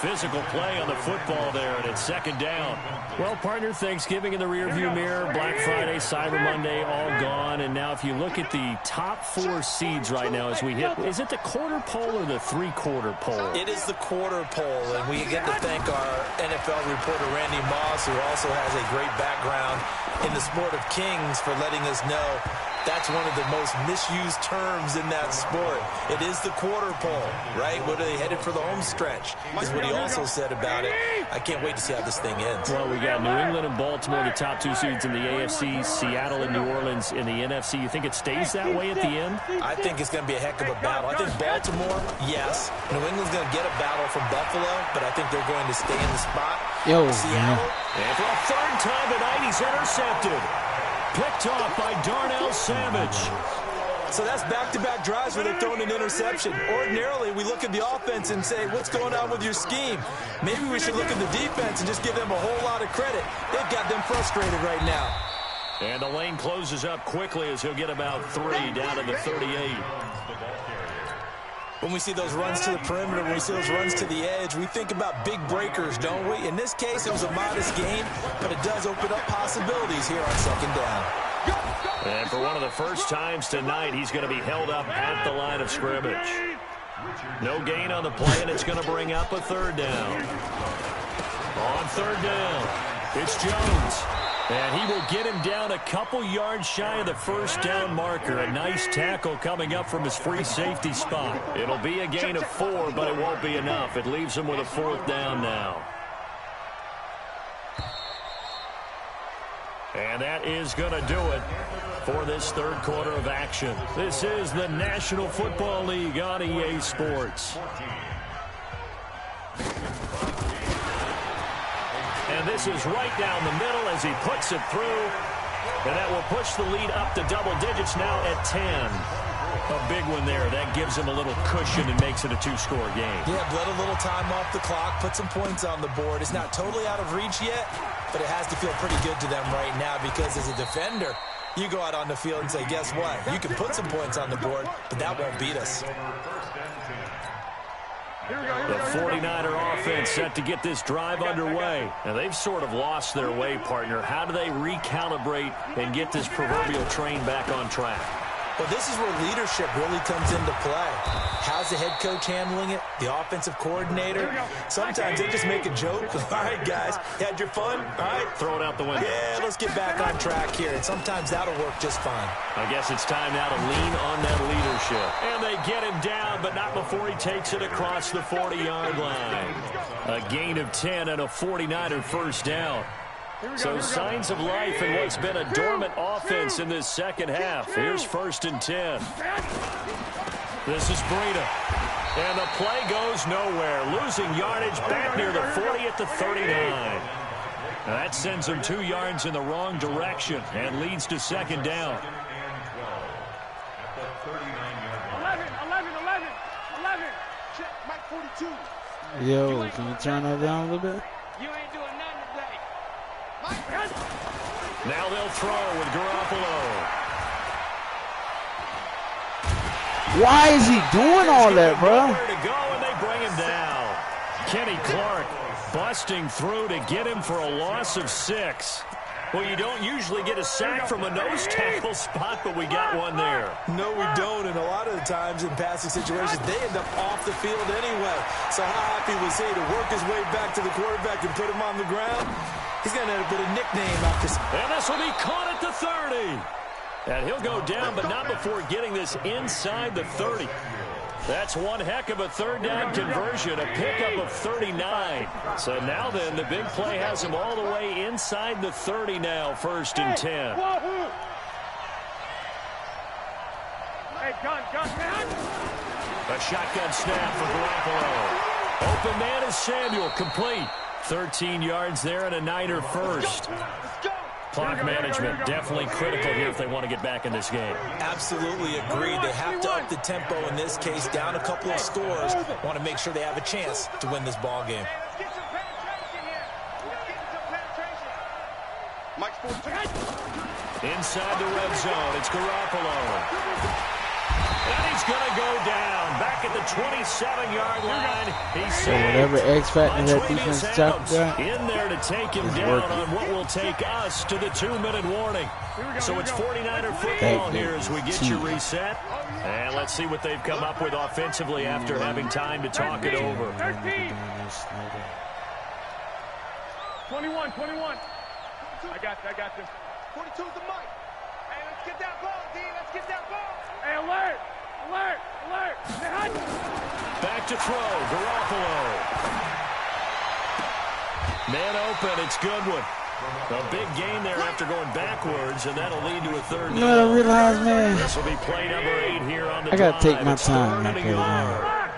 Physical play on the football there, and it's 2nd down. Well, partner, Thanksgiving in the rearview mirror, Black Friday, Cyber Monday, all gone. And now if you look at the top 4 seeds right now as we hit, is it the quarter pole or the 3/4 pole? It is the quarter pole, and we get to thank our NFL reporter, Randy Moss, who also has a great background in the sport of kings, for letting us know that's one of the most misused terms in that sport. It is the quarter pole, right? What are they headed for the home stretch, is what he also said about it. I can't wait to see how this thing ends. Well, we got New England and Baltimore, the top 2 seeds in the AFC, Seattle and New Orleans in the NFC. You think it stays that way at the end? I think it's going to be a heck of a battle. I think Baltimore, yes. New England's going to get a battle from Buffalo, but I think they're going to stay in the spot. Seattle. And for a 3rd time tonight, he's intercepted. Picked off by Darnell Savage. So that's back-to-back drives where they've thrown an interception. Ordinarily, we look at the offense and say, what's going on with your scheme? Maybe we should look at the defense and just give them a whole lot of credit. They've got them frustrated right now. And the lane closes up quickly as he'll get about 3 down to the 38. When we see those runs to the perimeter, when we see those runs to the edge, we think about big breakers, don't we? In this case, it was a modest gain, but it does open up possibilities here on second down. And for one of the first times tonight, he's going to be held up at the line of scrimmage. No gain on the play, and it's going to bring up a third down. On third down, it's Jones. And he will get him down a couple yards shy of the first down marker. A nice tackle coming up from his free safety spot. It'll be a gain of 4, but it won't be enough. It leaves him with a 4th down now. And that is going to do it for this third quarter of action. This is the National Football League on EA Sports. And this is right down the middle as he puts it through. And that will push the lead up to double digits now at 10. A big one there. That gives him a little cushion and makes it a 2-score game. Yeah, bled a little time off the clock, put some points on the board. It's not totally out of reach yet, but it has to feel pretty good to them right now because as a defender, you go out on the field and say, guess what? You can put some points on the board, but that won't beat us. The 49er offense set to get this drive underway. Now, they've sort of lost their way, partner. How do they recalibrate and get this proverbial train back on track? Well, this is where leadership really comes into play. How's the head coach handling it? The offensive coordinator? Sometimes they just make a joke. All right, guys, had your fun? All right. Throw it out the window. Yeah, let's get back on track here. And sometimes that'll work just fine. I guess it's time now to lean on that leadership. And they get him down, but not before he takes it across the 40-yard line. A gain of 10 and a 49er first down. So signs of life in what's been a dormant offense in this second half. Here's 1st and 10. This is Breida. And the play goes nowhere. Losing yardage back near the 40 at the 39. Now that sends him 2 yards in the wrong direction and leads to second down. 11. Check, Mike 42. Yo, can you turn that down a little bit? You ain't doing nothing today. Now they'll throw with Garoppolo. Why is he doing all that, bro? Nowhere to go, and they bring him down. Kenny Clark busting through to get him for a loss of 6. Well, you don't usually get a sack from a nose tackle spot, but we got one there. No, we don't, and a lot of the times in passing situations, they end up off the field anyway. So how happy was he to work his way back to the quarterback and put him on the ground? He's going to end up with a nickname after. And this will be caught at the 30. And he'll go down, but not before getting this inside the 30. That's one heck of a third down conversion, a pickup of 39. So now then, the big play has him all the way inside the 30 now, 1st and 10. A shotgun snap for Garoppolo. Open man is Samuel, complete. 13 yards there and a Niner first. Clock management definitely critical here if they want to get back in this game. Absolutely agreed. They have to up the tempo in this case, down a couple of scores. Want to make sure they have a chance to win this ball game. Inside the red zone, it's Garoppolo. And he's going to go down. Back at the 27-yard line. So whatever X factor that defense got in there to take him down on what will take us to the 2-minute warning. So it's 49er football here as we get you reset. And let's see what they've come up with offensively after having time to talk it over. 21. I got this. 42's the mic. Hey, let's get that ball, D. Let's get that ball. Hey, alert. Back to throw, Garoppolo. Man open, it's Goodwin. A big gain there after going backwards, and that'll lead to a third down. You know what I realize, man? This will be play number 8 here on the I gotta drive. take my time, okay, man.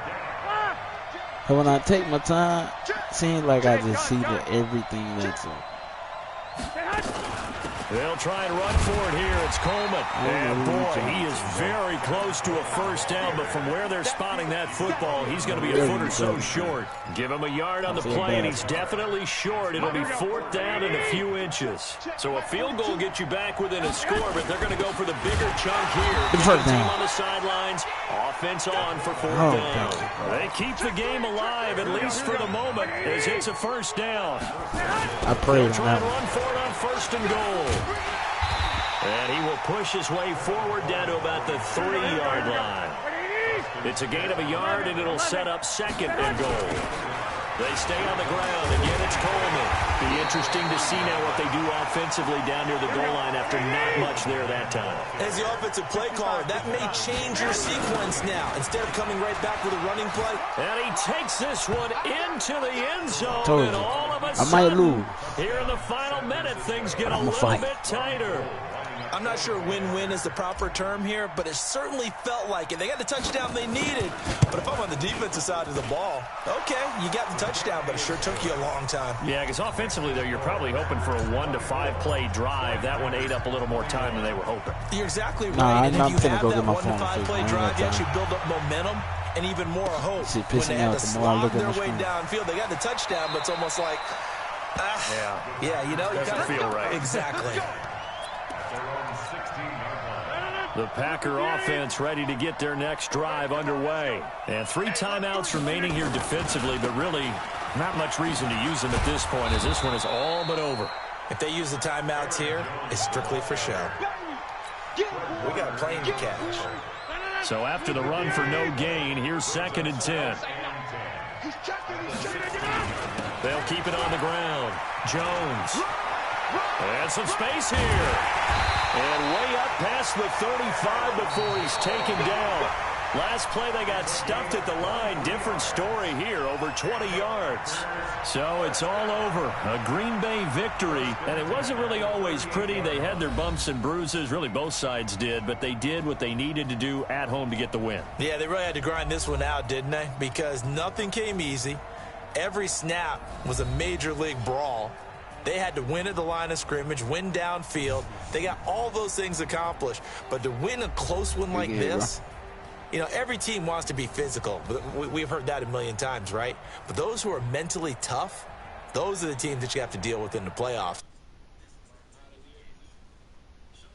But when I take my time, it seems like I just see that everything that's They'll try and run for it here. It's Coleman. And boy, he is very close to a first down, but from where they're spotting that football, he's going to be a foot or so short. Give him a yard on the play, and he's definitely short. It'll be 4th down and a few inches. So a field goal will get you back within a score, but they're going to go for the bigger chunk here. The team on the sidelines, offense on for 4th down. They keep the game alive, at least for the moment, as it's a first down. I prayed Try and run for it on 1st and goal. And he will push his way forward down to about the 3-yard line. It's a gain of a yard, and it'll set up 2nd and goal. They stay on the ground. Again, it's Coleman. Be interesting to see now what they do offensively down near the goal line after not much there that time. As the offensive play caller, that may change your sequence now. Instead of coming right back with a running play. And he takes this one into the end zone. And all of a sudden, I might lose. Here in the final minute, things get a little bit tighter. I'm not sure win-win is the proper term here, but it certainly felt like it. They got the touchdown they needed, but if I'm on the defensive side of the ball, okay, you got the touchdown, but it sure took you a long time. Yeah, because offensively, though, you're probably hoping for a 1 to 5 play drive. That one ate up a little more time than they were hoping. You're exactly right. And if you have that 1 to 5 play drive, you actually build up momentum and even more hope. When they had to slog their way downfield, they got the touchdown, but it's almost like, yeah, you know, you doesn't feel right. Exactly. The Packer offense ready to get their next drive underway. And 3 timeouts remaining here defensively, but really not much reason to use them at this point, as this one is all but over. If they use the timeouts here, it's strictly for show. We got a plane to catch. So after the run for no gain, here's 2nd and 10. They'll keep it on the ground. Jones. And some space here. And way up past the 35 before he's taken down. Last play, they got stuffed at the line. Different story here, over 20 yards. So it's all over. A Green Bay victory. And it wasn't really always pretty. They had their bumps and bruises. Really, both sides did. But they did what they needed to do at home to get the win. Yeah, they really had to grind this one out, didn't they? Because nothing came easy. Every snap was a major league brawl. They had to win at the line of scrimmage, win downfield. They got all those things accomplished. But to win a close one like this, you know, every team wants to be physical. We've heard that a million times, right? But those who are mentally tough, those are the teams that you have to deal with in the playoffs.